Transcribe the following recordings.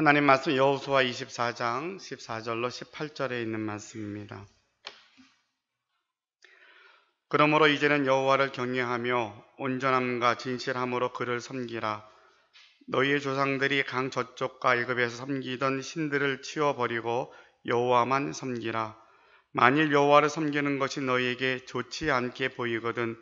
하나님 말씀 여호수아 24장 14절로 18절에 있는 말씀입니다. 그러므로 이제는 여호와를 경외하며 온전함과 진실함으로 그를 섬기라. 너희의 조상들이 강 저쪽과 애굽에서 섬기던 신들을 치워버리고 여호와만 섬기라. 만일 여호와를 섬기는 것이 너희에게 좋지 않게 보이거든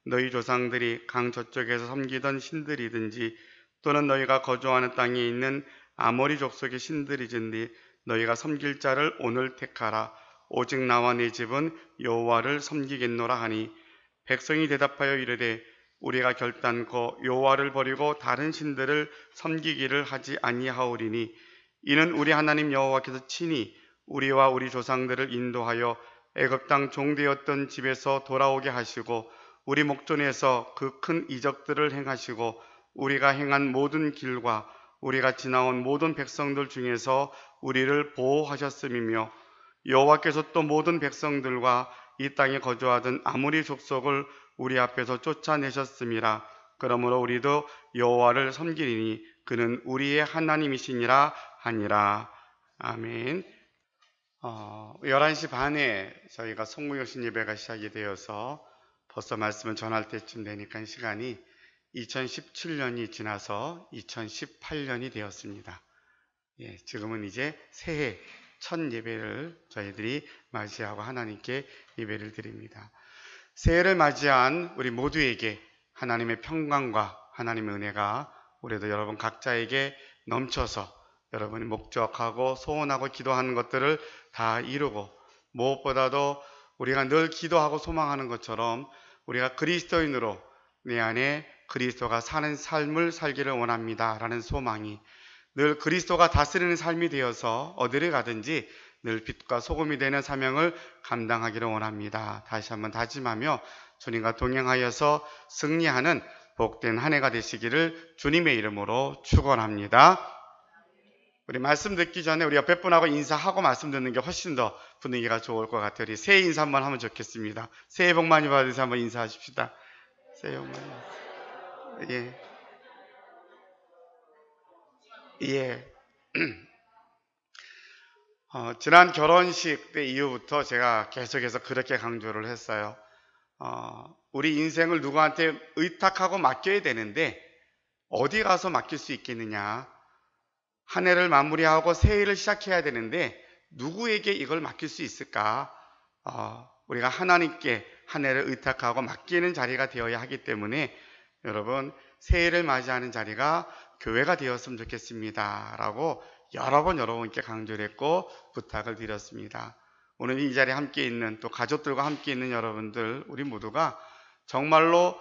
너희 조상들이 강 저쪽에서 섬기던 신들이든지 또는 너희가 거주하는 땅에 있는 아모리 족속의 신들이든지 너희가 섬길 자를 오늘 택하라. 오직 나와 내 집은 여호와를 섬기겠노라 하니 백성이 대답하여 이르되 우리가 결단코 여호와를 버리고 다른 신들을 섬기기를 하지 아니하오리니 이는 우리 하나님 여호와께서 친히 우리와 우리 조상들을 인도하여 애굽 땅 종되었던 집에서 돌아오게 하시고 우리 목전에서 그 큰 이적들을 행하시고 우리가 행한 모든 길과 우리가 지나온 모든 백성들 중에서 우리를 보호하셨음이며 여호와께서 또 모든 백성들과 이 땅에 거주하던 아모리 족속을 우리 앞에서 쫓아내셨음이라. 그러므로 우리도 여호와를 섬기리니 그는 우리의 하나님이시니라 하니라. 아멘. 11시 반에 저희가 성무교신 예배가 시작이 되어서 벌써 말씀을 전할 때쯤 되니까 시간이 2017년이 지나서 2018년이 되었습니다. 지금은 이제 새해 첫 예배를 저희들이 맞이하고 하나님께 예배를 드립니다. 새해를 맞이한 우리 모두에게 하나님의 평강과 하나님의 은혜가 올해도 여러분 각자에게 넘쳐서 여러분이 목적하고 소원하고 기도하는 것들을 다 이루고 무엇보다도 우리가 늘 기도하고 소망하는 것처럼 우리가 그리스도인으로 내 안에 그리스도가 사는 삶을 살기를 원합니다 라는 소망이 늘 그리스도가 다스리는 삶이 되어서 어디를 가든지 늘 빛과 소금이 되는 사명을 감당하기를 원합니다. 다시 한번 다짐하며 주님과 동행하여서 승리하는 복된 한 해가 되시기를 주님의 이름으로 축원합니다. 우리 말씀 듣기 전에 우리 옆에 분하고 인사하고 말씀 듣는 게 훨씬 더 분위기가 좋을 것 같아요. 우리 새해 인사 한번 하면 좋겠습니다. 새해 복 많이 받으세요. 한번 인사하십시다. 새해 복 많이 받으세요. 지난 결혼식 때 이후부터 제가 계속해서 그렇게 강조를 했어요. 우리 인생을 누구한테 의탁하고 맡겨야 되는데 어디 가서 맡길 수 있겠느냐. 한 해를 마무리하고 새해를 시작해야 되는데 누구에게 이걸 맡길 수 있을까? 우리가 하나님께 한 해를 의탁하고 맡기는 자리가 되어야 하기 때문에 여러분 새해를 맞이하는 자리가 교회가 되었으면 좋겠습니다 라고 여러 번 여러분께 강조를 했고 부탁을 드렸습니다. 오늘 이 자리에 함께 있는 또 가족들과 함께 있는 여러분들 우리 모두가 정말로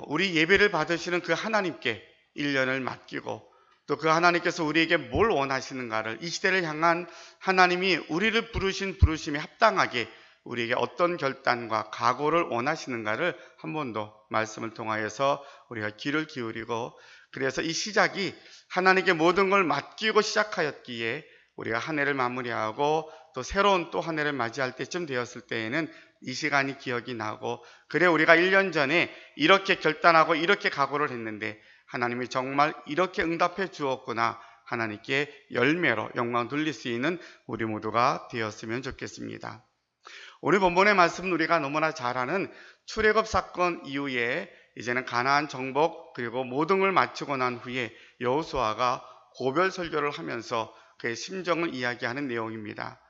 우리 예배를 받으시는 그 하나님께 1년을 맡기고 또 그 하나님께서 우리에게 뭘 원하시는가를 이 시대를 향한 하나님이 우리를 부르신 부르심에 합당하게 우리에게 어떤 결단과 각오를 원하시는가를 한 번 더 말씀을 통하여서 우리가 귀를 기울이고 그래서 이 시작이 하나님께 모든 걸 맡기고 시작하였기에 우리가 한 해를 마무리하고 또 새로운 또 한 해를 맞이할 때쯤 되었을 때에는 이 시간이 기억이 나고 그래 우리가 1년 전에 이렇게 결단하고 이렇게 각오를 했는데 하나님이 정말 이렇게 응답해 주었구나 하나님께 열매로 영광 돌릴 수 있는 우리 모두가 되었으면 좋겠습니다. 오늘 본문의 말씀은 우리가 너무나 잘 아는 출애굽 사건 이후에 이제는 가나안 정복 그리고 모든 걸 마치고 난 후에 여호수아가 고별 설교를 하면서 그의 심정을 이야기하는 내용입니다.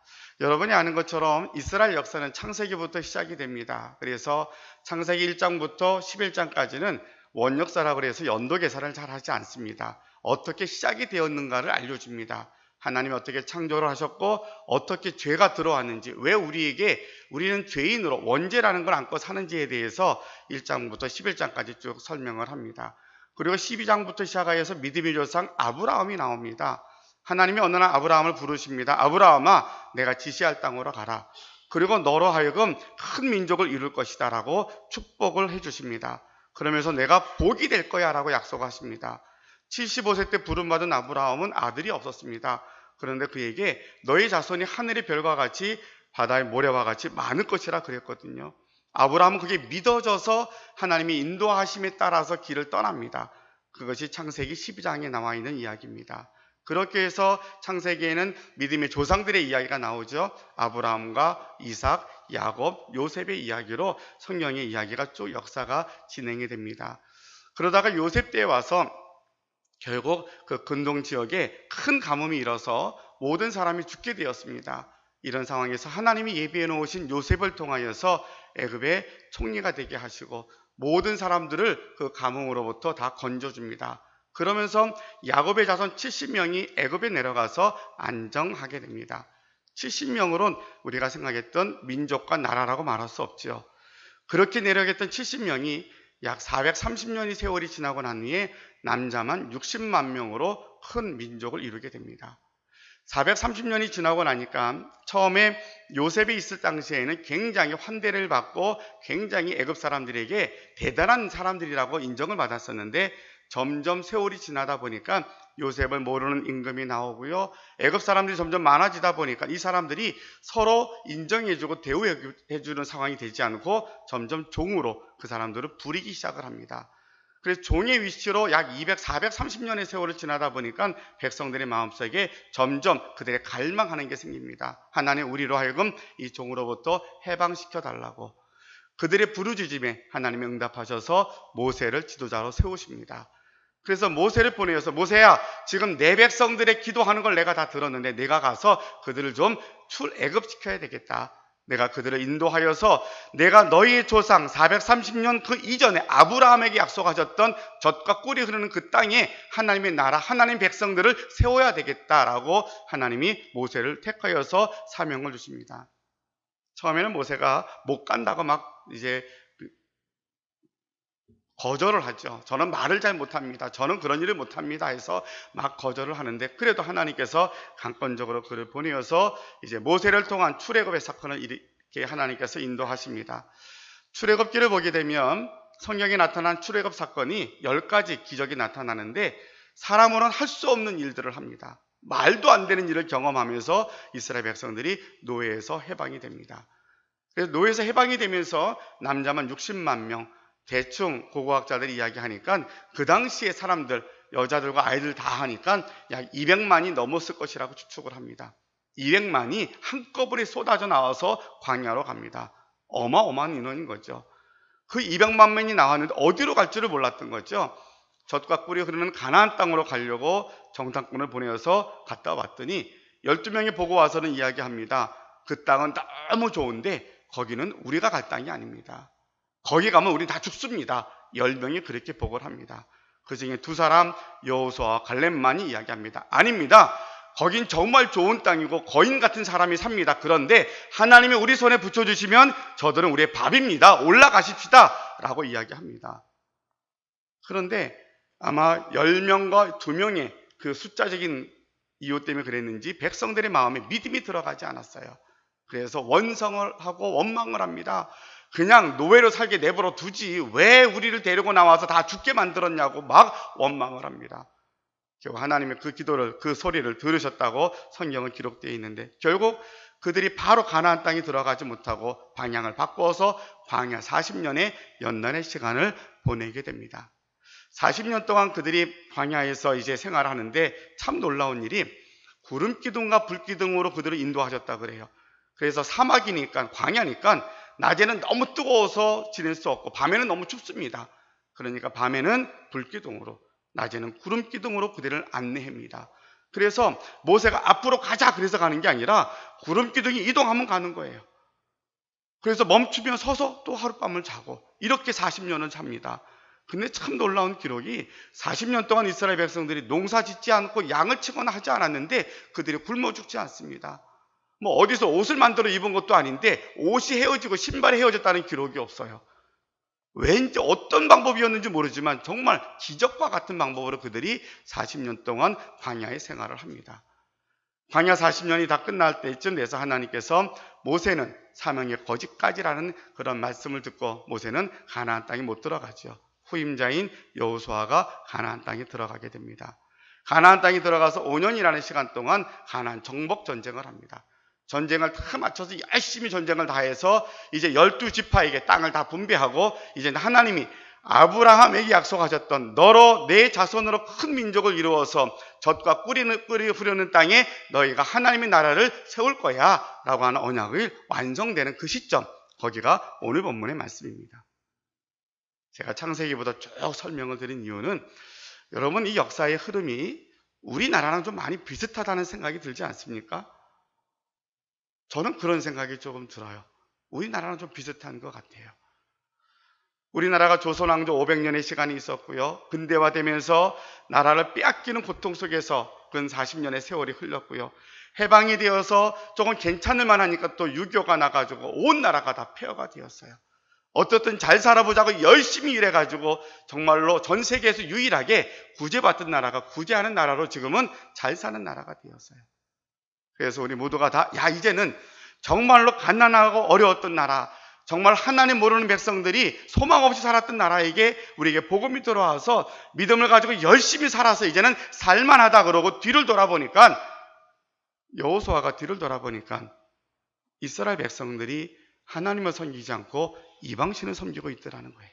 여러분이 아는 것처럼 이스라엘 역사는 창세기부터 시작이 됩니다. 그래서 창세기 1장부터 11장까지는 원역사라고 해서 연도 계산을 잘 하지 않습니다. 어떻게 시작이 되었는가를 알려줍니다. 하나님이 어떻게 창조를 하셨고 어떻게 죄가 들어왔는지 왜 우리는 죄인으로 원죄라는 걸 안고 사는지에 대해서 1장부터 11장까지 쭉 설명을 합니다. 그리고 12장부터 시작하여서 믿음의 조상 아브라함이 나옵니다. 하나님이 어느 날 아브라함을 부르십니다. 아브라함아 내가 지시할 땅으로 가라. 그리고 너로 하여금 큰 민족을 이룰 것이다 라고 축복을 해주십니다. 그러면서 내가 복이 될 거야 라고 약속하십니다. 75세 때 부름받은 아브라함은 아들이 없었습니다. 그런데 그에게 너희 자손이 하늘의 별과 같이 바다의 모래와 같이 많을 것이라 그랬거든요. 아브라함은 그게 믿어져서 하나님이 인도하심에 따라서 길을 떠납니다. 그것이 창세기 12장에 나와 있는 이야기입니다. 그렇게 해서 창세기에는 믿음의 조상들의 이야기가 나오죠. 아브라함과 이삭, 야곱, 요셉의 이야기로 성경의 이야기가 쭉 역사가 진행이 됩니다. 그러다가 요셉 때에 와서 결국 그 근동 지역에 큰 가뭄이 일어서 모든 사람이 죽게 되었습니다. 이런 상황에서 하나님이 예비해 놓으신 요셉을 통하여서 애굽의 총리가 되게 하시고 모든 사람들을 그 가뭄으로부터 다 건져줍니다. 그러면서 야곱의 자손 70명이 애굽에 내려가서 안정하게 됩니다. 70명으로는 우리가 생각했던 민족과 나라라고 말할 수 없죠. 그렇게 내려갔던 70명이 약 430년의 세월이 지나고 난 후에 남자만 60만 명으로 큰 민족을 이루게 됩니다. 430년이 지나고 나니까 처음에 요셉이 있을 당시에는 굉장히 환대를 받고 굉장히 애굽 사람들에게 대단한 사람들이라고 인정을 받았었는데 점점 세월이 지나다 보니까 요셉을 모르는 임금이 나오고요. 애굽 사람들이 점점 많아지다 보니까 이 사람들이 서로 인정해주고 대우해주는 상황이 되지 않고 점점 종으로 그 사람들을 부리기 시작을 합니다. 그래서 종의 위치로 약 430년의 세월을 지나다 보니까 백성들의 마음속에 점점 그들의 갈망하는 게 생깁니다. 하나님 우리로 하여금 이 종으로부터 해방시켜 달라고. 그들의 부르짖음에 하나님이 응답하셔서 모세를 지도자로 세우십니다. 그래서 모세를 보내어서 모세야 지금 내 백성들의 기도하는 걸 내가 다 들었는데 내가 가서 그들을 좀 출애굽시켜야 되겠다. 내가 그들을 인도하여서 내가 너희의 조상 430년 그 이전에 아브라함에게 약속하셨던 젖과 꿀이 흐르는 그 땅에 하나님의 나라, 하나님 백성들을 세워야 되겠다라고 하나님이 모세를 택하여서 사명을 주십니다. 처음에는 모세가 못 간다고 막 이제 거절을 하죠. 저는 말을 잘 못합니다. 저는 그런 일을 못합니다. 해서 막 거절을 하는데 그래도 하나님께서 강권적으로 그를 보내어서 이제 모세를 통한 출애굽의 사건을 이렇게 하나님께서 인도하십니다. 출애굽기를 보게 되면 성경에 나타난 출애굽 사건이 10가지 기적이 나타나는데 사람으로는 할 수 없는 일들을 합니다. 말도 안 되는 일을 경험하면서 이스라엘 백성들이 노예에서 해방이 됩니다. 그래서 노예에서 해방이 되면서 남자만 60만 명, 대충 고고학자들이 이야기하니까 그 당시에 사람들, 여자들과 아이들 다 하니까 약 200만이 넘었을 것이라고 추측을 합니다. 200만이 한꺼번에 쏟아져 나와서 광야로 갑니다. 어마어마한 인원인 거죠. 그 200만 명이 나왔는데 어디로 갈 줄을 몰랐던 거죠. 젖과 꿀이 흐르는 가나안 땅으로 가려고 정탐꾼을 보내어서 갔다 왔더니 12명이 보고 와서는 이야기합니다. 그 땅은 너무 좋은데 거기는 우리가 갈 땅이 아닙니다. 거기 가면 우리 다 죽습니다. 10명이 그렇게 보고를 합니다. 그 중에 두 사람 여호수아와 갈렙만이 이야기합니다. 아닙니다. 거긴 정말 좋은 땅이고 거인 같은 사람이 삽니다. 그런데 하나님이 우리 손에 붙여주시면 저들은 우리의 밥입니다. 올라가십시다 라고 이야기합니다. 그런데 아마 10명과 2명의 그 숫자적인 이유 때문에 그랬는지 백성들의 마음에 믿음이 들어가지 않았어요. 그래서 원성을 하고 원망을 합니다. 그냥 노예로 살게 내버려 두지 왜 우리를 데리고 나와서 다 죽게 만들었냐고 막 원망을 합니다. 결국 하나님의 그 기도를, 그 소리를 들으셨다고 성경은 기록되어 있는데 결국 그들이 바로 가나안 땅에 들어가지 못하고 방향을 바꿔서 광야 40년의 연단의 시간을 보내게 됩니다. 40년 동안 그들이 광야에서 이제 생활하는데 참 놀라운 일이 구름기둥과 불기둥으로 그들을 인도하셨다 그래요. 그래서 사막이니까 광야니까 낮에는 너무 뜨거워서 지낼 수 없고 밤에는 너무 춥습니다. 그러니까 밤에는 불기둥으로 낮에는 구름기둥으로 그들을 안내합니다. 그래서 모세가 앞으로 가자 그래서 가는 게 아니라 구름기둥이 이동하면 가는 거예요. 그래서 멈추면 서서 또 하룻밤을 자고 이렇게 40년을 잡니다. 근데 참 놀라운 기록이 40년 동안 이스라엘 백성들이 농사 짓지 않고 양을 치거나 하지 않았는데 그들이 굶어 죽지 않습니다. 뭐 어디서 옷을 만들어 입은 것도 아닌데 옷이 헤어지고 신발이 헤어졌다는 기록이 없어요. 왠지 어떤 방법이었는지 모르지만 정말 기적과 같은 방법으로 그들이 40년 동안 광야의 생활을 합니다. 광야 40년이 다 끝날 때쯤 돼서 하나님께서 모세는 사명의 거짓까지라는 그런 말씀을 듣고 모세는 가나안 땅에 못 들어가죠. 후임자인 여호수아가 가나안 땅에 들어가게 됩니다. 가나안 땅에 들어가서 5년이라는 시간 동안 가나안 정복 전쟁을 합니다. 전쟁을 다 맞춰서 열심히 전쟁을 다해서 이제 12지파에게 땅을 다 분배하고 이제 하나님이 아브라함에게 약속하셨던 너로 내 자손으로 큰 민족을 이루어서 젖과 꿀이 흐르는 땅에 너희가 하나님의 나라를 세울 거야 라고 하는 언약을 완성되는 그 시점, 거기가 오늘 본문의 말씀입니다. 제가 창세기보다 쭉 설명을 드린 이유는 여러분, 이 역사의 흐름이 우리나라랑 좀 많이 비슷하다는 생각이 들지 않습니까? 저는 그런 생각이 조금 들어요. 우리나라랑 좀 비슷한 것 같아요. 우리나라가 조선왕조 500년의 시간이 있었고요. 근대화되면서 나라를 빼앗기는 고통 속에서 근 40년의 세월이 흘렀고요. 해방이 되어서 조금 괜찮을 만하니까 또 유교가 나가지고 온 나라가 다 폐허가 되었어요. 어떻든 잘 살아보자고 열심히 일해가지고 정말로 전 세계에서 유일하게 구제받던 나라가 구제하는 나라로 지금은 잘 사는 나라가 되었어요. 그래서 우리 모두가 다 이제는 정말로 가난하고 어려웠던 나라, 정말 하나님 모르는 백성들이 소망 없이 살았던 나라에게 우리에게 복음이 들어와서 믿음을 가지고 열심히 살아서 이제는 살만하다 그러고 뒤를 돌아보니까, 여호수아가 뒤를 돌아보니까 이스라엘 백성들이 하나님을 섬기지 않고 이방신을 섬기고 있더라는 거예요.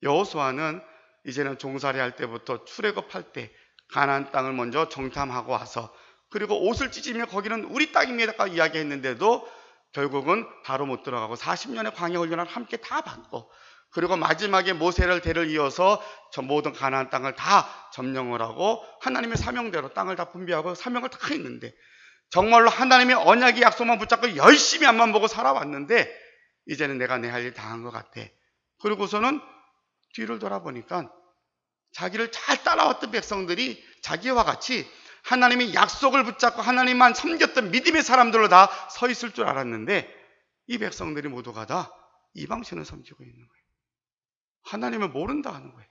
여호수아는 이제는 종살이 할 때부터 출애굽할 때 가나안 땅을 먼저 정탐하고 와서, 그리고 옷을 찢으며 거기는 우리 땅입니다 이야기했는데도 결국은 바로 못 들어가고 40년의 광야 훈련을 함께 다 받고, 그리고 마지막에 모세를 대를 이어서 저 모든 가나안 땅을 다 점령을 하고 하나님의 사명대로 땅을 다 분배하고 사명을 다 했는데, 정말로 하나님의 언약의 약속만 붙잡고 열심히 앞만 보고 살아왔는데 이제는 내가 내 할 일 다 한 것 같아. 그리고서는 뒤를 돌아보니까 자기를 잘 따라왔던 백성들이 자기와 같이 하나님의 약속을 붙잡고 하나님만 섬겼던 믿음의 사람들로 다 서 있을 줄 알았는데, 이 백성들이 모두가 다 이방신을 섬기고 있는 거예요. 하나님을 모른다 하는 거예요.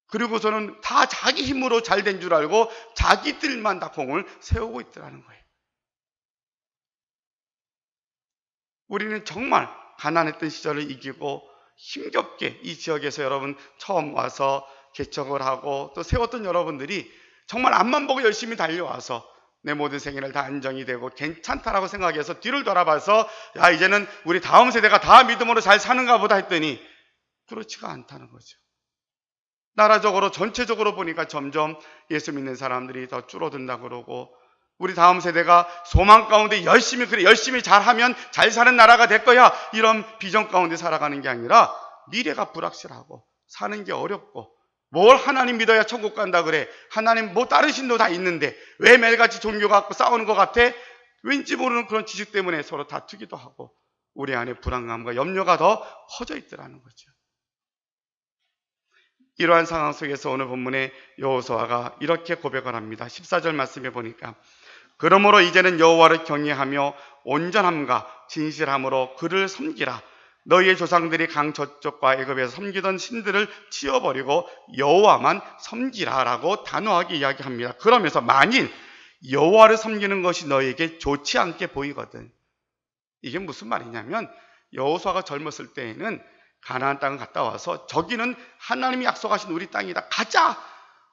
그리고서는 다 자기 힘으로 잘 된 줄 알고 자기들만 다 공을 세우고 있더라는 거예요. 우리는 정말 가난했던 시절을 이기고 힘겹게 이 지역에서 여러분 처음 와서 개척을 하고 또 세웠던 여러분들이 정말 앞만 보고 열심히 달려와서 내 모든 생애를 다 안정이 되고 괜찮다라고 생각해서 뒤를 돌아봐서 이제는 우리 다음 세대가 다 믿음으로 잘 사는가 보다 했더니 그렇지가 않다는 거죠. 나라적으로 전체적으로 보니까 점점 예수 믿는 사람들이 더 줄어든다 그러고, 우리 다음 세대가 소망 가운데 열심히 잘하면 잘 사는 나라가 될 거야, 이런 비전 가운데 살아가는 게 아니라 미래가 불확실하고 사는 게 어렵고, 뭘 하나님 믿어야 천국 간다 그래, 하나님 뭐 다른 신도 다 있는데 왜 매일같이 종교 갖고 싸우는 것 같아? 왠지 모르는 그런 지식 때문에 서로 다투기도 하고 우리 안에 불안감과 염려가 더 커져 있더라는 거죠. 이러한 상황 속에서 오늘 본문의 여호수아가 이렇게 고백을 합니다. 14절 말씀에 보니까, 그러므로 이제는 여호와를 경외하며 온전함과 진실함으로 그를 섬기라. 너희의 조상들이 강 저쪽과 애굽에서 섬기던 신들을 치워버리고 여호와만 섬기라 라고 단호하게 이야기합니다. 그러면서 만일 여호와를 섬기는 것이 너희에게 좋지 않게 보이거든. 이게 무슨 말이냐면, 여호수아가 젊었을 때에는 가나안 땅을 갔다 와서 저기는 하나님이 약속하신 우리 땅이다, 가자!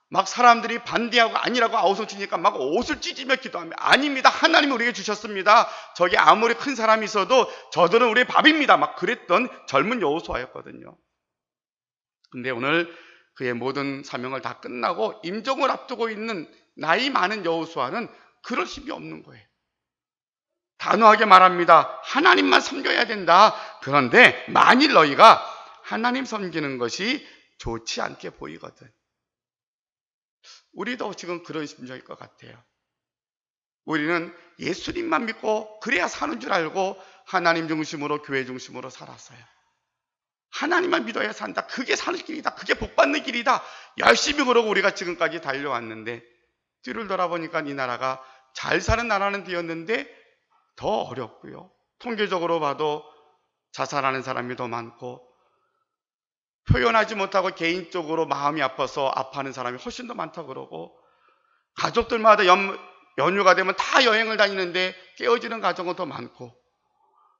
막 사람들이 반대하고 아니라고 아우성치니까 막 옷을 찢으며 기도하며, 아닙니다, 하나님이 우리에게 주셨습니다, 저기 아무리 큰 사람이 있어도 저들은 우리의 밥입니다, 막 그랬던 젊은 여호수아였거든요. 근데 오늘 그의 모든 사명을 다 끝나고 임종을 앞두고 있는 나이 많은 여호수아는 그럴 힘이 없는 거예요. 단호하게 말합니다. 하나님만 섬겨야 된다. 그런데 만일 너희가 하나님 섬기는 것이 좋지 않게 보이거든. 우리도 지금 그런 심정일 것 같아요. 우리는 예수님만 믿고 그래야 사는 줄 알고 하나님 중심으로 교회 중심으로 살았어요. 하나님만 믿어야 산다, 그게 사는 길이다, 그게 복받는 길이다, 열심히 그러고 우리가 지금까지 달려왔는데, 뒤를 돌아보니까 이 나라가 잘 사는 나라는 되었는데 더 어렵고요, 통계적으로 봐도 자살하는 사람이 더 많고, 표현하지 못하고 개인적으로 마음이 아파서 아파하는 사람이 훨씬 더 많다고 그러고, 가족들마다 연휴가 되면 다 여행을 다니는데 깨어지는 가정은 더 많고,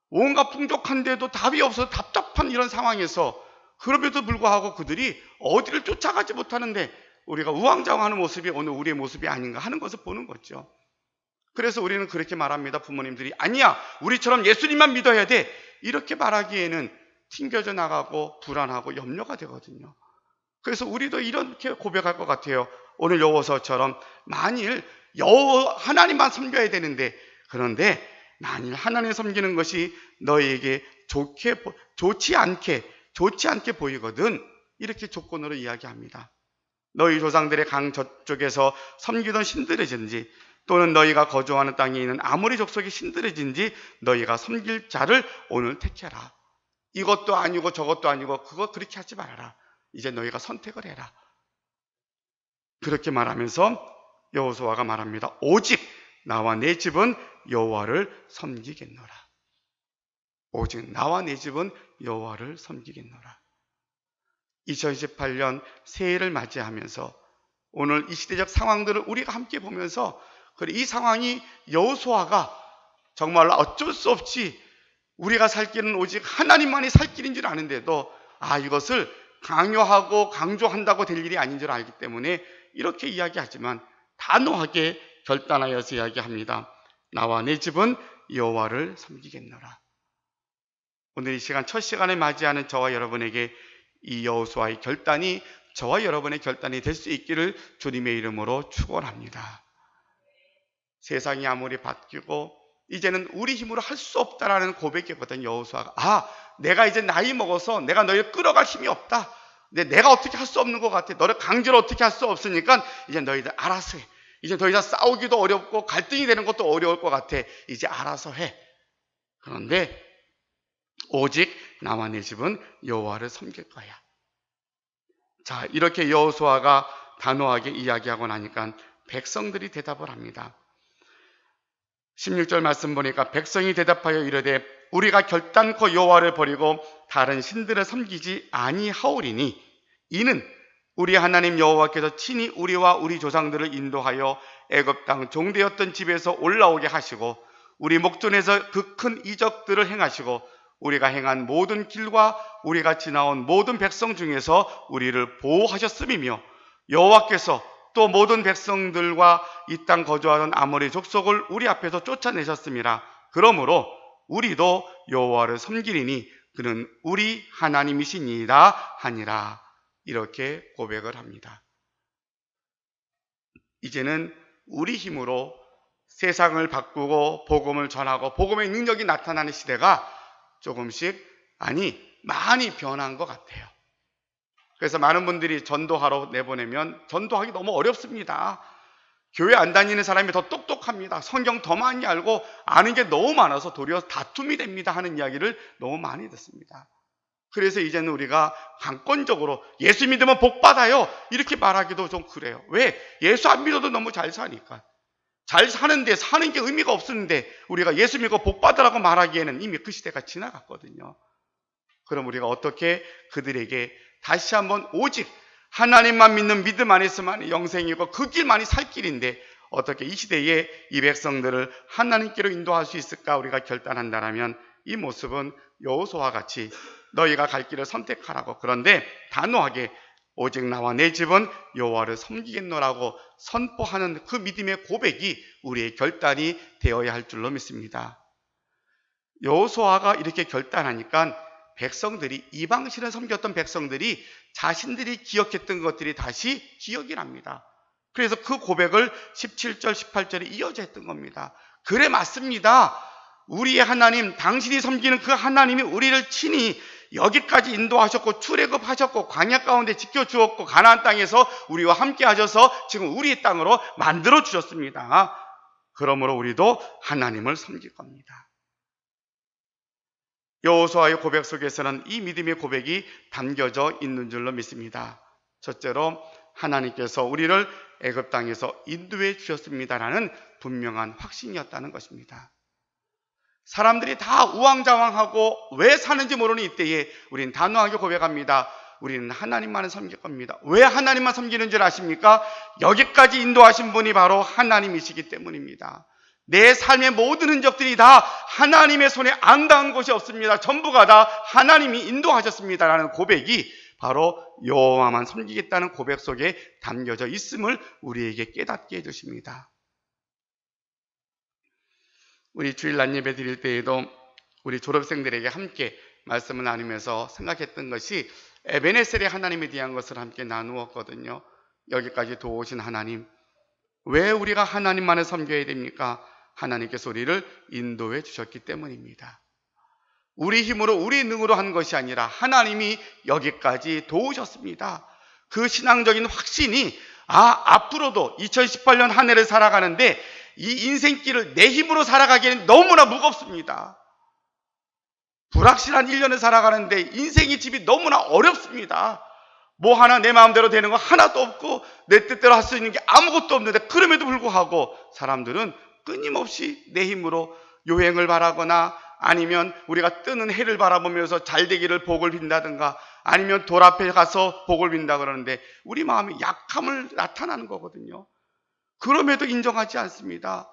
온갖 풍족한데도 답이 없어서 답답한 이런 상황에서, 그럼에도 불구하고 그들이 어디를 쫓아가지 못하는데 우리가 우왕좌왕하는 모습이 오늘 우리의 모습이 아닌가 하는 것을 보는 거죠. 그래서 우리는 그렇게 말합니다. 부모님들이 아니야, 우리처럼 예수님만 믿어야 돼, 이렇게 말하기에는 튕겨져 나가고 불안하고 염려가 되거든요. 그래서 우리도 이렇게 고백할 것 같아요. 오늘 여호와서처럼 만일 하나님만 섬겨야 되는데, 그런데 만일 하나님 섬기는 것이 너희에게 좋지 않게 보이거든, 이렇게 조건으로 이야기합니다. 너희 조상들의 강 저쪽에서 섬기던 신들이든지 또는 너희가 거주하는 땅에 있는 아모리 족속의 신들이든지 너희가 섬길 자를 오늘 택해라. 이것도 아니고 저것도 아니고 그거 그렇게 하지 말아라. 이제 너희가 선택을 해라. 그렇게 말하면서 여호수아가 말합니다. 오직 나와 내 집은 여호와를 섬기겠노라. 오직 나와 내 집은 여호와를 섬기겠노라. 2018년 새해를 맞이하면서 오늘 이 시대적 상황들을 우리가 함께 보면서 이 상황이 여호수아가 정말로 어쩔 수 없이 우리가 살 길은 오직 하나님만이 살 길인 줄 아는데도 이것을 강요하고 강조한다고 될 일이 아닌 줄 알기 때문에 이렇게 이야기하지만 단호하게 결단하여서 이야기합니다. 나와 내 집은 여호와를 섬기겠노라. 오늘 이 시간 첫 시간을 맞이하는 저와 여러분에게 이 여호수아의 결단이 저와 여러분의 결단이 될 수 있기를 주님의 이름으로 축원합니다. 세상이 아무리 바뀌고 이제는 우리 힘으로 할 수 없다라는 고백이거든. 여호수아가 내가 이제 나이 먹어서 내가 너희를 끌어갈 힘이 없다. 근데 내가 어떻게 할 수 없는 것 같아. 너를 강제로 어떻게 할 수 없으니까 이제 너희들 알아서 해. 이제 더 이상 싸우기도 어렵고 갈등이 되는 것도 어려울 것 같아. 이제 알아서 해. 그런데 오직 나와 내 집은 여호와를 섬길 거야. 자, 이렇게 여호수아가 단호하게 이야기하고 나니까 백성들이 대답을 합니다. 16절 말씀 보니까 백성이 대답하여 이르되 우리가 결단코 여호와를 버리고 다른 신들을 섬기지 아니하오리니 이는 우리 하나님 여호와께서 친히 우리와 우리 조상들을 인도하여 애굽 땅 종되었던 집에서 올라오게 하시고 우리 목전에서 그 큰 이적들을 행하시고 우리가 행한 모든 길과 우리가 지나온 모든 백성 중에서 우리를 보호하셨음이며 여호와께서 또 모든 백성들과 이 땅 거주하던 아모리 족속을 우리 앞에서 쫓아내셨음이라. 그러므로 우리도 여호와를 섬기리니 그는 우리 하나님이시니이다 하니라. 이렇게 고백을 합니다. 이제는 우리 힘으로 세상을 바꾸고 복음을 전하고 복음의 능력이 나타나는 시대가 조금씩 많이 변한 것 같아요. 그래서 많은 분들이 전도하러 내보내면 전도하기 너무 어렵습니다. 교회 안 다니는 사람이 더 똑똑합니다. 성경 더 많이 알고 아는 게 너무 많아서 도리어 다툼이 됩니다 하는 이야기를 너무 많이 듣습니다. 그래서 이제는 우리가 강권적으로 예수 믿으면 복 받아요 이렇게 말하기도 좀 그래요. 왜? 예수 안 믿어도 너무 잘 사니까. 잘 사는데 사는 게 의미가 없었는데 우리가 예수 믿고 복 받으라고 말하기에는 이미 그 시대가 지나갔거든요. 그럼 우리가 어떻게 그들에게 다시 한번 오직 하나님만 믿는 믿음 안에서만이 영생이고 그 길만이 살 길인데 어떻게 이 시대에 이 백성들을 하나님께로 인도할 수 있을까 우리가 결단한다면 이 모습은 여호수아와 같이 너희가 갈 길을 선택하라고, 그런데 단호하게 오직 나와 내 집은 여호와를 섬기겠노라고 선포하는 그 믿음의 고백이 우리의 결단이 되어야 할 줄로 믿습니다. 여호수아가 이렇게 결단하니까 백성들이, 이방신을 섬겼던 백성들이 자신들이 기억했던 것들이 다시 기억이 납니다. 그래서 그 고백을 17절 18절에 이어져 했던 겁니다. 그래, 맞습니다. 우리의 하나님, 당신이 섬기는 그 하나님이 우리를 친히 여기까지 인도하셨고 출애굽하셨고 광야 가운데 지켜주었고 가나안 땅에서 우리와 함께 하셔서 지금 우리의 땅으로 만들어 주셨습니다. 그러므로 우리도 하나님을 섬길 겁니다. 여호수아의 고백 속에서는 이 믿음의 고백이 담겨져 있는 줄로 믿습니다. 첫째로 하나님께서 우리를 애굽 땅에서 인도해 주셨습니다라는 분명한 확신이었다는 것입니다. 사람들이 다 우왕좌왕하고 왜 사는지 모르는 이때에 우리는 단호하게 고백합니다. 우리는 하나님만을 섬길 겁니다. 왜 하나님만 섬기는 줄 아십니까? 여기까지 인도하신 분이 바로 하나님이시기 때문입니다. 내 삶의 모든 흔적들이 다 하나님의 손에 안 닿은 곳이 없습니다. 전부가 다 하나님이 인도하셨습니다라는 고백이 바로 여호와만 섬기겠다는 고백 속에 담겨져 있음을 우리에게 깨닫게 해주십니다. 우리 주일 낮예배 드릴 때에도 우리 졸업생들에게 함께 말씀을 나누면서 생각했던 것이 에베네셀의 하나님에 대한 것을 함께 나누었거든요. 여기까지 도우신 하나님, 왜 우리가 하나님만을 섬겨야 됩니까? 하나님께서 우리를 인도해 주셨기 때문입니다. 우리 힘으로 우리 능으로 한 것이 아니라 하나님이 여기까지 도우셨습니다. 그 신앙적인 확신이 앞으로도 2018년 한 해를 살아가는데 이 인생길을 내 힘으로 살아가기에는 너무나 무겁습니다. 불확실한 1년을 살아가는데 인생의 집이 너무나 어렵습니다. 뭐 하나 내 마음대로 되는 거 하나도 없고 내 뜻대로 할 수 있는 게 아무것도 없는데, 그럼에도 불구하고 사람들은 끊임없이 내 힘으로 요행을 바라거나 아니면 우리가 뜨는 해를 바라보면서 잘 되기를 복을 빈다든가 아니면 돌 앞에 가서 복을 빈다 그러는데 우리 마음이 약함을 나타나는 거거든요. 그럼에도 인정하지 않습니다.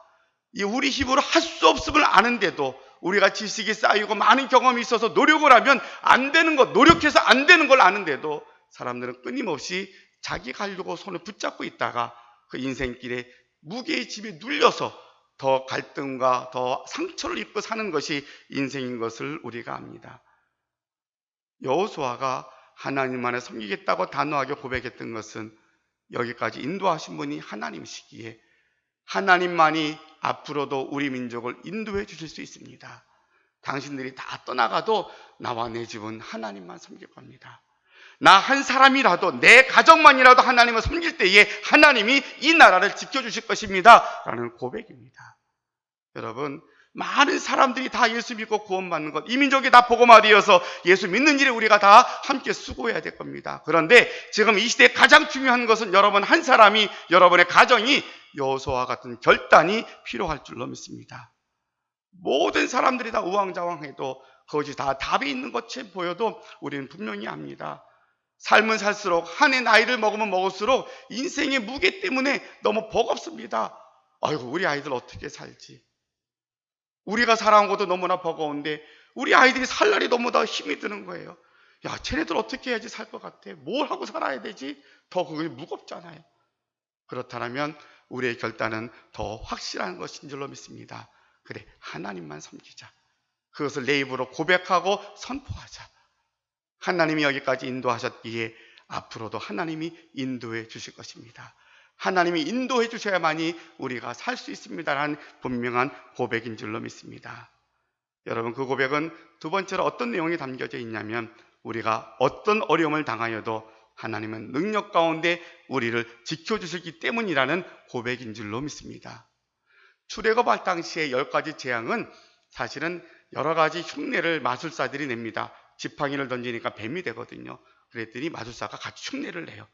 우리 힘으로 할 수 없음을 아는데도 우리가 지식이 쌓이고 많은 경험이 있어서 노력을 하면 안 되는 것, 노력해서 안 되는 걸 아는데도 사람들은 끊임없이 자기 가려고 손을 붙잡고 있다가 그 인생길에 무게의 집에 눌려서 더 갈등과 더 상처를 입고 사는 것이 인생인 것을 우리가 압니다. 여호수아가 하나님만을 섬기겠다고 단호하게 고백했던 것은 여기까지 인도하신 분이 하나님이시기에 하나님만이 앞으로도 우리 민족을 인도해 주실 수 있습니다. 당신들이 다 떠나가도 나와 내 집은 하나님만 섬길 겁니다. 나 한 사람이라도 내 가정만이라도 하나님을 섬길 때에 하나님이 이 나라를 지켜주실 것입니다 라는 고백입니다. 여러분, 많은 사람들이 다 예수 믿고 구원받는 것, 이 민족이 다 복음화 되어서 예수 믿는 일에 우리가 다 함께 수고해야 될 겁니다. 그런데 지금 이 시대에 가장 중요한 것은 여러분 한 사람이, 여러분의 가정이 여호수아와 같은 결단이 필요할 줄로 믿습니다. 모든 사람들이 다 우왕좌왕해도 그것이 다 답이 있는 것처럼 보여도 우리는 분명히 압니다. 삶은 살수록 한 해 나이를 먹으면 먹을수록 인생의 무게 때문에 너무 버겁습니다. 아이고, 우리 아이들 어떻게 살지? 우리가 살아온 것도 너무나 버거운데 우리 아이들이 살 날이 너무나 힘이 드는 거예요. 야, 쟤네들 어떻게 해야지 살 것 같아? 뭘 하고 살아야 되지? 더 그게 무겁잖아요. 그렇다면 우리의 결단은 더 확실한 것인 줄로 믿습니다. 그래, 하나님만 섬기자. 그것을 내 입으로 고백하고 선포하자. 하나님이 여기까지 인도하셨기에 앞으로도 하나님이 인도해 주실 것입니다. 하나님이 인도해 주셔야만이 우리가 살 수 있습니다라는 분명한 고백인 줄로 믿습니다. 여러분, 그 고백은 두 번째로 어떤 내용이 담겨져 있냐면 우리가 어떤 어려움을 당하여도 하나님은 능력 가운데 우리를 지켜주시기 때문이라는 고백인 줄로 믿습니다. 출애굽할 당시의 10가지 재앙은 사실은 여러 가지 흉내를 마술사들이 냅니다. 지팡이를 던지니까 뱀이 되거든요. 그랬더니 마술사가 같이 흉내를 내요.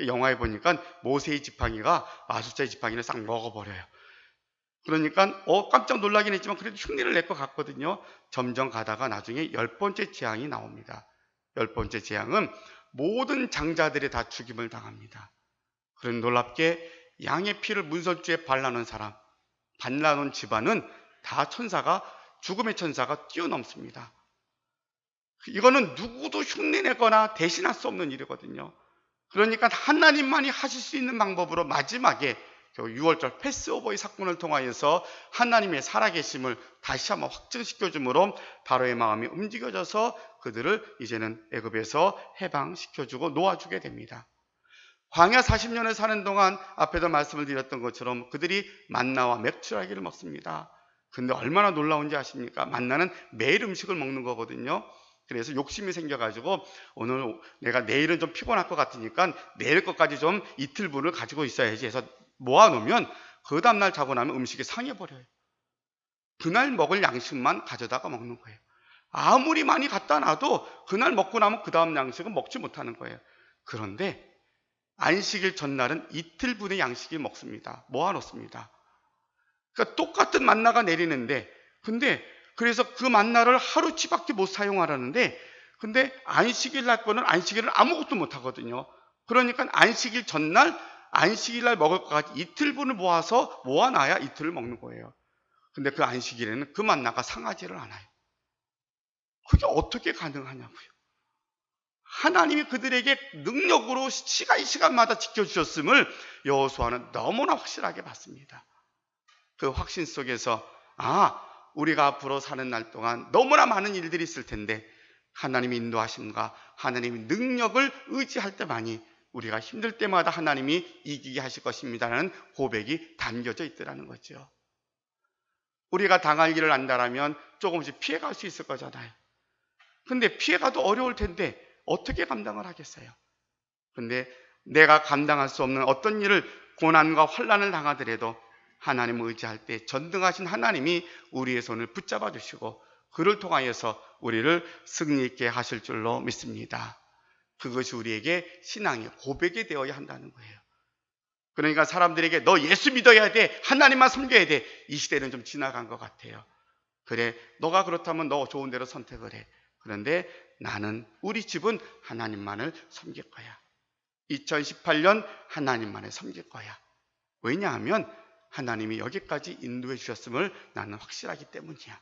영화에 보니까 모세의 지팡이가 마술사의 지팡이를 싹 먹어버려요. 그러니까 깜짝 놀라긴 했지만 그래도 흉내를 낼 것 같거든요. 점점 가다가 나중에 10번째 재앙이 나옵니다. 10번째 재앙은 모든 장자들이 다 죽임을 당합니다. 그런 놀랍게 양의 피를 문설주에 발라놓은 사람, 발라놓은 집안은 다 천사가, 죽음의 천사가 뛰어넘습니다. 이거는 누구도 흉내내거나 대신할 수 없는 일이거든요. 그러니까 하나님만이 하실 수 있는 방법으로 마지막에 6월절 패스오버의 사건을 통하여서 하나님의 살아계심을 다시 한번 확증시켜 주므로 바로의 마음이 움직여져서 그들을 이제는 애굽에서 해방시켜 주고 놓아주게 됩니다. 광야 40년을 사는 동안 앞에도 말씀을 드렸던 것처럼 그들이 만나와 맥주라기를 먹습니다. 근데 얼마나 놀라운지 아십니까? 만나는 매일 음식을 먹는 거거든요. 그래서 욕심이 생겨가지고 오늘 내가 내일은 좀 피곤할 것 같으니까 내일 것까지 좀 이틀분을 가지고 있어야지 해서 모아놓으면 그 다음날 자고 나면 음식이 상해버려요. 그날 먹을 양식만 가져다가 먹는 거예요. 아무리 많이 갖다 놔도 그날 먹고 나면 그 다음 양식은 먹지 못하는 거예요. 그런데 안식일 전날은 이틀분의 양식을 먹습니다. 모아놓습니다. 그러니까 똑같은 만나가 내리는데 근데 그래서 그 만나를 하루치밖에 못 사용하라는데 근데 안식일 날 거는 안식일을 아무것도 못 하거든요. 그러니까 안식일 전날 안식일 날 먹을 것 같이 이틀분을 모아서 모아놔야 이틀을 먹는 거예요. 근데 그 안식일에는 그 만나가 상하지를 않아요. 그게 어떻게 가능하냐고요. 하나님이 그들에게 능력으로 시간마다 지켜주셨음을 여호수아는 너무나 확실하게 봤습니다. 그 확신 속에서 우리가 앞으로 사는 날 동안 너무나 많은 일들이 있을 텐데 하나님의 인도하심과 하나님의 능력을 의지할 때만이 우리가 힘들 때마다 하나님이 이기게 하실 것입니다라는 고백이 담겨져 있더라는 거죠. 우리가 당할 일을 안다라면 조금씩 피해갈 수 있을 거잖아요. 근데 피해가도 어려울 텐데 어떻게 감당을 하겠어요? 근데 내가 감당할 수 없는 어떤 일을 고난과 환난을 당하더라도 하나님을 의지할 때 전능하신 하나님이 우리의 손을 붙잡아 주시고 그를 통하여서 우리를 승리 있게 하실 줄로 믿습니다. 그것이 우리에게 신앙의 고백이 되어야 한다는 거예요. 그러니까 사람들에게 너 예수 믿어야 돼, 하나님만 섬겨야 돼, 이 시대는 좀 지나간 것 같아요. 그래, 너가 그렇다면 너 좋은 대로 선택을 해. 그런데 나는, 우리 집은 하나님만을 섬길 거야. 2018년 하나님만을 섬길 거야. 왜냐하면 하나님이 여기까지 인도해 주셨음을 나는 확실하기 때문이야.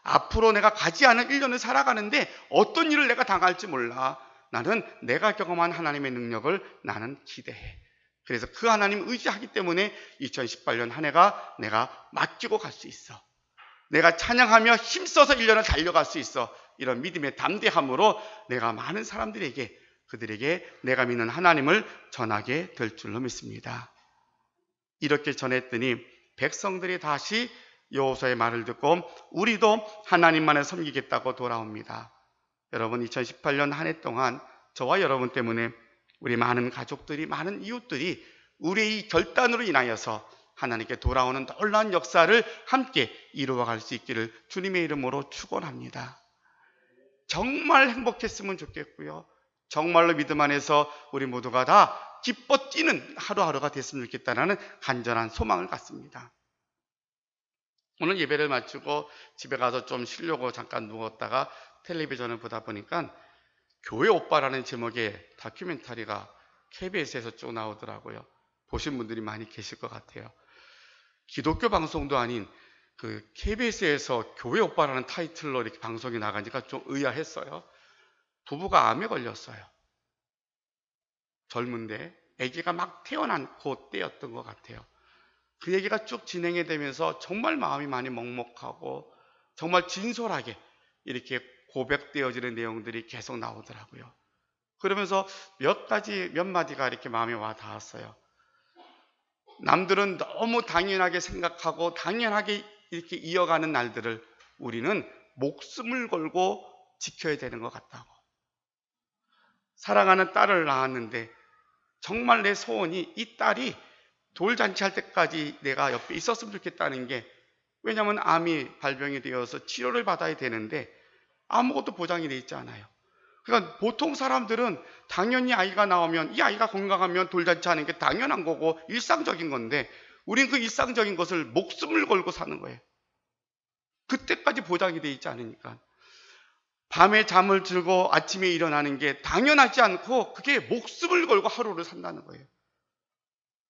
앞으로 내가 가지 않은 1년을 살아가는데 어떤 일을 내가 당할지 몰라. 나는 내가 경험한 하나님의 능력을 나는 기대해. 그래서 그 하나님 의지하기 때문에 2018년 한 해가 내가 맡기고 갈 수 있어. 내가 찬양하며 힘써서 1년을 달려갈 수 있어. 이런 믿음의 담대함으로 내가 많은 사람들에게, 그들에게 내가 믿는 하나님을 전하게 될 줄로 믿습니다. 이렇게 전했더니 백성들이 다시 여호수아의 말을 듣고 우리도 하나님만을 섬기겠다고 돌아옵니다. 여러분, 2018년 한 해 동안 저와 여러분 때문에 우리 많은 가족들이, 많은 이웃들이 우리의 이 결단으로 인하여서 하나님께 돌아오는 놀라운 역사를 함께 이루어갈 수 있기를 주님의 이름으로 축원합니다. 정말 행복했으면 좋겠고요. 정말로 믿음 안에서 우리 모두가 다 기뻐 뛰는 하루하루가 됐으면 좋겠다는 간절한 소망을 갖습니다. 오늘 예배를 마치고 집에 가서 좀 쉬려고 잠깐 누웠다가 텔레비전을 보다 보니까 교회 오빠라는 제목의 다큐멘터리가 KBS에서 쭉 나오더라고요. 보신 분들이 많이 계실 것 같아요. 기독교 방송도 아닌 그 KBS에서 교회 오빠라는 타이틀로 이렇게 방송이 나가니까 좀 의아했어요. 부부가 암에 걸렸어요. 젊은데 아기가 막 태어난 그때였던 것 같아요. 그 얘기가 쭉 진행이 되면서 정말 마음이 많이 먹먹하고 정말 진솔하게 이렇게 고백되어지는 내용들이 계속 나오더라고요. 그러면서 몇 마디가 이렇게 마음에 와 닿았어요. 남들은 너무 당연하게 생각하고 당연하게 이렇게 이어가는 날들을 우리는 목숨을 걸고 지켜야 되는 것 같다고. 사랑하는 딸을 낳았는데 정말 내 소원이 이 딸이 돌잔치 할 때까지 내가 옆에 있었으면 좋겠다는 게, 왜냐하면 암이 발병이 되어서 치료를 받아야 되는데 아무것도 보장이 돼 있지 않아요. 그러니까 보통 사람들은 당연히 아이가 나오면, 이 아이가 건강하면 돌잔치 하는 게 당연한 거고 일상적인 건데, 우린 그 일상적인 것을 목숨을 걸고 사는 거예요. 그때까지 보장이 돼 있지 않으니까. 밤에 잠을 들고 아침에 일어나는 게 당연하지 않고 그게 목숨을 걸고 하루를 산다는 거예요.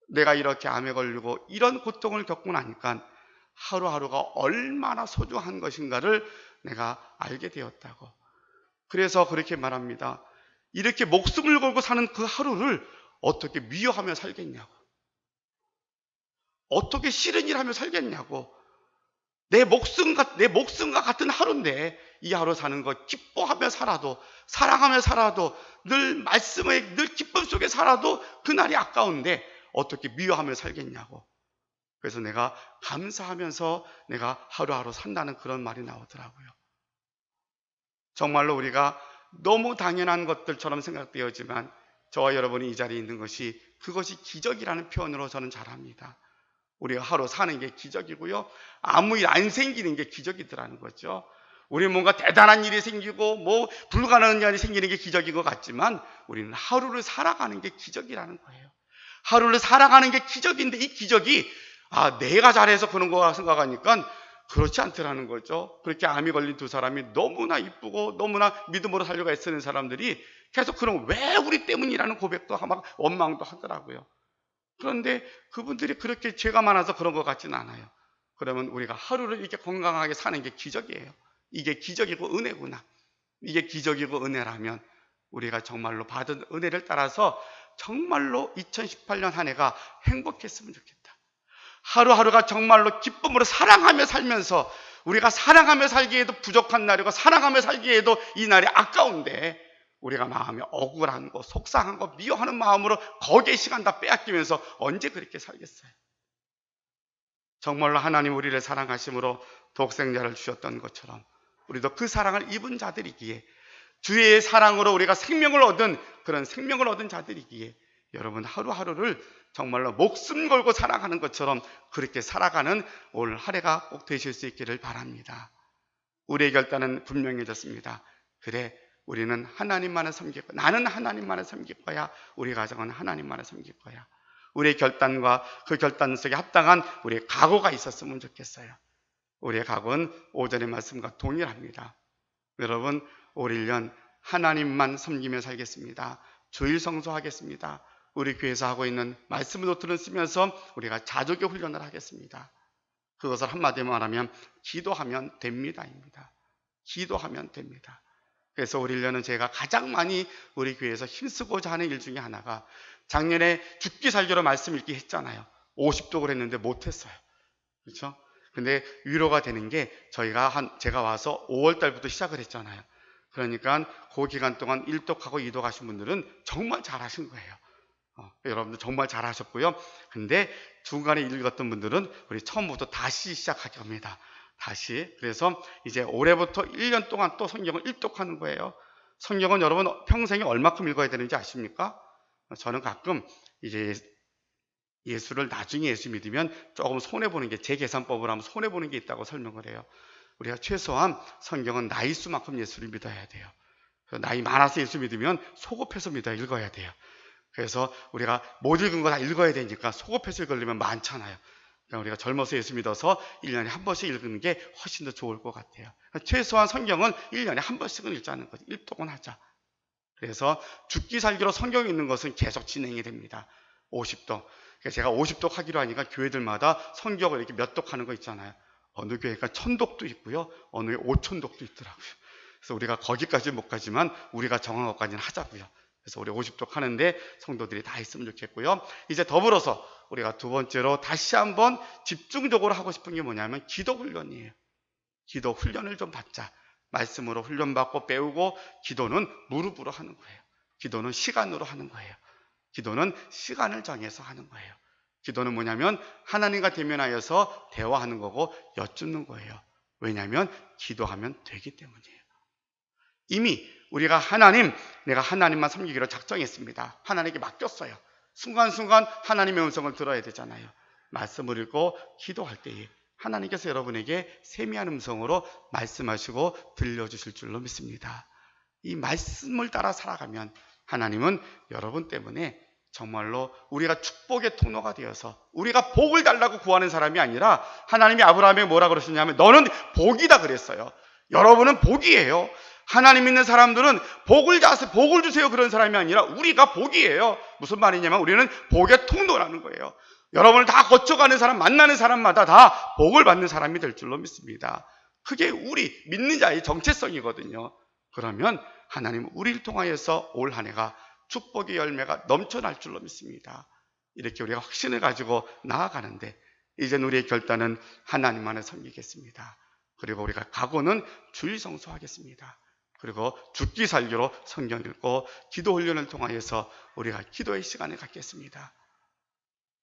내가 이렇게 암에 걸리고 이런 고통을 겪고 나니까 하루하루가 얼마나 소중한 것인가를 내가 알게 되었다고. 그래서 그렇게 말합니다. 이렇게 목숨을 걸고 사는 그 하루를 어떻게 미워하며 살겠냐고. 어떻게 싫은 일 하며 살겠냐고. 내 목숨과 같은 하루인데 이 하루 사는 거 기뻐하며 살아도, 사랑하며 살아도, 늘 말씀에 늘 기쁨 속에 살아도 그날이 아까운데 어떻게 미워하며 살겠냐고. 그래서 내가 감사하면서 내가 하루하루 산다는 그런 말이 나오더라고요. 정말로 우리가 너무 당연한 것들처럼 생각되었지만 저와 여러분이 이 자리에 있는 것이, 그것이 기적이라는 표현으로 저는 잘합니다. 우리가 하루 사는 게 기적이고요, 아무 일 안 생기는 게 기적이더라는 거죠. 우리 뭔가 대단한 일이 생기고 뭐 불가능한 일이 생기는 게 기적인 것 같지만 우리는 하루를 살아가는 게 기적이라는 거예요. 하루를 살아가는 게 기적인데 이 기적이 내가 잘해서 그런 거라 생각하니까 그렇지 않더라는 거죠. 그렇게 암이 걸린 두 사람이 너무나 이쁘고 너무나 믿음으로 살려고 애쓰는 사람들이 계속 그럼 왜 우리 때문이라는 고백도 막 원망도 하더라고요. 그런데 그분들이 그렇게 죄가 많아서 그런 것 같지는 않아요. 그러면 우리가 하루를 이렇게 건강하게 사는 게 기적이에요. 이게 기적이고 은혜구나. 이게 기적이고 은혜라면 우리가 정말로 받은 은혜를 따라서 정말로 2018년 한 해가 행복했으면 좋겠다. 하루하루가 정말로 기쁨으로 사랑하며 살면서 우리가 사랑하며 살기에도 부족한 날이고 사랑하며 살기에도 이 날이 아까운데 우리가 마음이 억울한 거, 속상한 거, 미워하는 마음으로 거기에 시간 다 빼앗기면서 언제 그렇게 살겠어요? 정말로 하나님 우리를 사랑하심으로 독생자를 주셨던 것처럼 우리도 그 사랑을 입은 자들이기에, 주의 사랑으로 우리가 생명을 얻은 그런 생명을 얻은 자들이기에 여러분 하루하루를 정말로 목숨 걸고 살아가는 것처럼 그렇게 살아가는 올 한 해가 꼭 되실 수 있기를 바랍니다. 우리의 결단은 분명해졌습니다. 그래, 우리는 하나님만을 섬길 거야. 나는 하나님만을 섬길 거야. 우리 가정은 하나님만을 섬길 거야. 우리의 결단과 그 결단 속에 합당한 우리의 각오가 있었으면 좋겠어요. 우리의 각오는 오전의 말씀과 동일합니다. 여러분, 올 1년 하나님만 섬기며 살겠습니다. 주일 성수하겠습니다. 우리 교회에서 하고 있는 말씀 노트를 쓰면서 우리가 자족의 훈련을 하겠습니다. 그것을 한마디로 말하면 기도하면 됩니다입니다. 기도하면 됩니다. 그래서 올 1년은 제가 가장 많이 우리 교회에서 힘쓰고자 하는 일 중에 하나가, 작년에 죽기 살기로 말씀 읽기 했잖아요. 50독을 했는데 못했어요. 그렇죠? 근데 위로가 되는 게 제가 와서 5월 달부터 시작을 했잖아요. 그러니까 그 기간 동안 1독하고 2독 하신 분들은 정말 잘하신 거예요. 여러분들 정말 잘하셨고요. 근데 중간에 읽었던 분들은 우리 처음부터 다시 시작하게 합니다. 다시. 그래서 이제 올해부터 1년 동안 또 성경을 1독하는 거예요. 성경은 여러분 평생에 얼마큼 읽어야 되는지 아십니까? 저는 가끔 이제 예수를 나중에 예수 믿으면 조금 손해보는 게, 제 계산법을 하면 손해보는 게 있다고 설명을 해요. 우리가 최소한 성경은 나이 수만큼 예수를 믿어야 돼요. 나이 많아서 예수 믿으면 소급해서 읽어야 돼요. 그래서 우리가 못 읽은 거 다 읽어야 되니까 소급해서 읽으려면 많잖아요. 그러니까 우리가 젊어서 예수 믿어서 1년에 한 번씩 읽는 게 훨씬 더 좋을 것 같아요. 최소한 성경은 1년에 한 번씩은 읽자는 거죠. 1독은 하자. 그래서 죽기 살기로 성경 읽는 것은 계속 진행이 됩니다. 50독. 그러니까 제가 50독 하기로 하니까 교회들마다 성경을 이렇게 몇 독 하는 거 있잖아요. 어느 교회가 1000독도 있고요. 어느 교회 5000독도 있더라고요. 그래서 우리가 거기까지 못 가지만 우리가 정한 것까지는 하자고요. 그래서 우리 50독 하는데 성도들이 다 했으면 좋겠고요. 이제 더불어서 우리가 두 번째로 다시 한번 집중적으로 하고 싶은 게 뭐냐면 기도 훈련이에요. 기도 훈련을 좀 받자. 말씀으로 훈련받고 배우고, 기도는 무릎으로 하는 거예요. 기도는 시간으로 하는 거예요. 기도는 시간을 정해서 하는 거예요. 기도는 뭐냐면 하나님과 대면하여서 대화하는 거고 여쭙는 거예요. 왜냐하면 기도하면 되기 때문이에요. 이미 우리가 내가 하나님만 섬기기로 작정했습니다. 하나님께 맡겼어요. 순간순간 하나님의 음성을 들어야 되잖아요. 말씀을 읽고 기도할 때에 하나님께서 여러분에게 세미한 음성으로 말씀하시고 들려주실 줄로 믿습니다. 이 말씀을 따라 살아가면 하나님은 여러분 때문에 정말로 우리가 축복의 통로가 되어서, 우리가 복을 달라고 구하는 사람이 아니라, 하나님이 아브라함에게 뭐라 그러셨냐면 너는 복이다 그랬어요. 여러분은 복이에요. 하나님 믿는 사람들은 복을 주세요 그런 사람이 아니라 우리가 복이에요. 무슨 말이냐면 우리는 복의 통로라는 거예요. 여러분을 다 거쳐가는 사람, 만나는 사람마다 다 복을 받는 사람이 될 줄로 믿습니다. 그게 우리 믿는 자의 정체성이거든요. 그러면 하나님은 우리를 통하여서 올 한 해가 축복의 열매가 넘쳐날 줄로 믿습니다. 이렇게 우리가 확신을 가지고 나아가는데, 이제는 우리의 결단은 하나님만을 섬기겠습니다. 그리고 우리가 각오는 주일 성수하겠습니다. 그리고 죽기 살기로 성경 읽고 기도 훈련을 통하여서 우리가 기도의 시간을 갖겠습니다.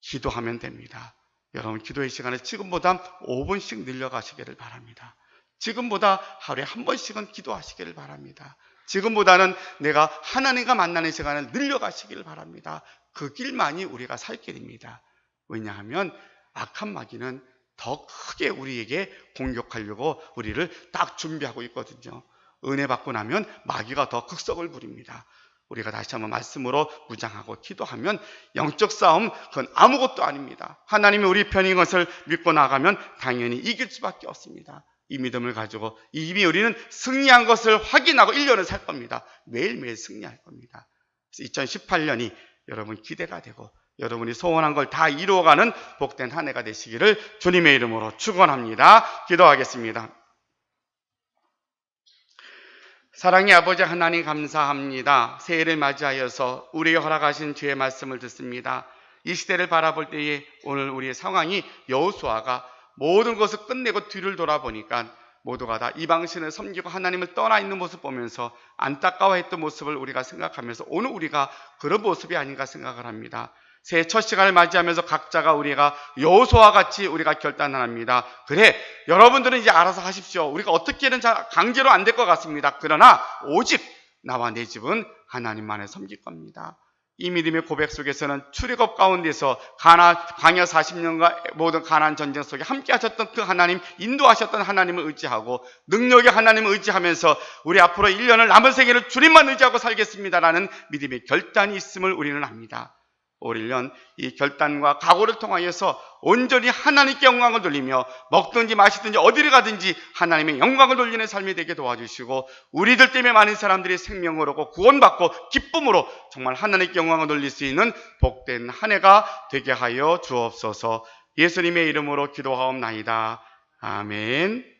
기도하면 됩니다. 여러분, 기도의 시간을 지금보다 5분씩 늘려가시기를 바랍니다. 지금보다 하루에 한 번씩은 기도하시기를 바랍니다. 지금보다는 내가 하나님과 만나는 시간을 늘려가시기를 바랍니다. 그 길만이 우리가 살 길입니다. 왜냐하면 악한 마귀는 더 크게 우리에게 공격하려고 우리를 딱 준비하고 있거든요. 은혜 받고 나면 마귀가 더 극성을 부립니다. 우리가 다시 한번 말씀으로 무장하고 기도하면 영적 싸움, 그건 아무것도 아닙니다. 하나님이 우리 편인 것을 믿고 나가면 당연히 이길 수밖에 없습니다. 이 믿음을 가지고 이미 우리는 승리한 것을 확인하고 1년을 살 겁니다. 매일매일 승리할 겁니다. 그래서 2018년이 여러분 기대가 되고 여러분이 소원한 걸 다 이루어가는 복된 한 해가 되시기를 주님의 이름으로 축원합니다. 기도하겠습니다. 사랑의 아버지 하나님, 감사합니다. 새해를 맞이하여서 우리에게 허락하신 주의 말씀을 듣습니다. 이 시대를 바라볼 때에 오늘 우리의 상황이 여호수아가 모든 것을 끝내고 뒤를 돌아보니까 모두가 다 이방신을 섬기고 하나님을 떠나 있는 모습 보면서 안타까워했던 모습을 우리가 생각하면서 오늘 우리가 그런 모습이 아닌가 생각을 합니다. 새해 첫 시간을 맞이하면서 각자가 우리가 여호수아와 같이 우리가 결단합니다. 그래, 여러분들은 이제 알아서 하십시오. 우리가 어떻게든 강제로 안 될 것 같습니다. 그러나 오직 나와 내 집은 하나님만을 섬길 겁니다. 이 믿음의 고백 속에서는 출애굽 가운데서 광야 40년과 모든 가나안 전쟁 속에 함께 하셨던 그 하나님, 인도하셨던 하나님을 의지하고 능력의 하나님을 의지하면서 우리 앞으로 1년을 남은 생애를 주님만 의지하고 살겠습니다라는 믿음의 결단이 있음을 우리는 압니다. 올 1년 이 결단과 각오를 통하여서 온전히 하나님께 영광을 돌리며 먹든지 마시든지 어디를 가든지 하나님의 영광을 돌리는 삶이 되게 도와주시고 우리들 때문에 많은 사람들이 생명을 얻고 구원받고 기쁨으로 정말 하나님께 영광을 돌릴 수 있는 복된 한 해가 되게 하여 주옵소서. 예수님의 이름으로 기도하옵나이다. 아멘.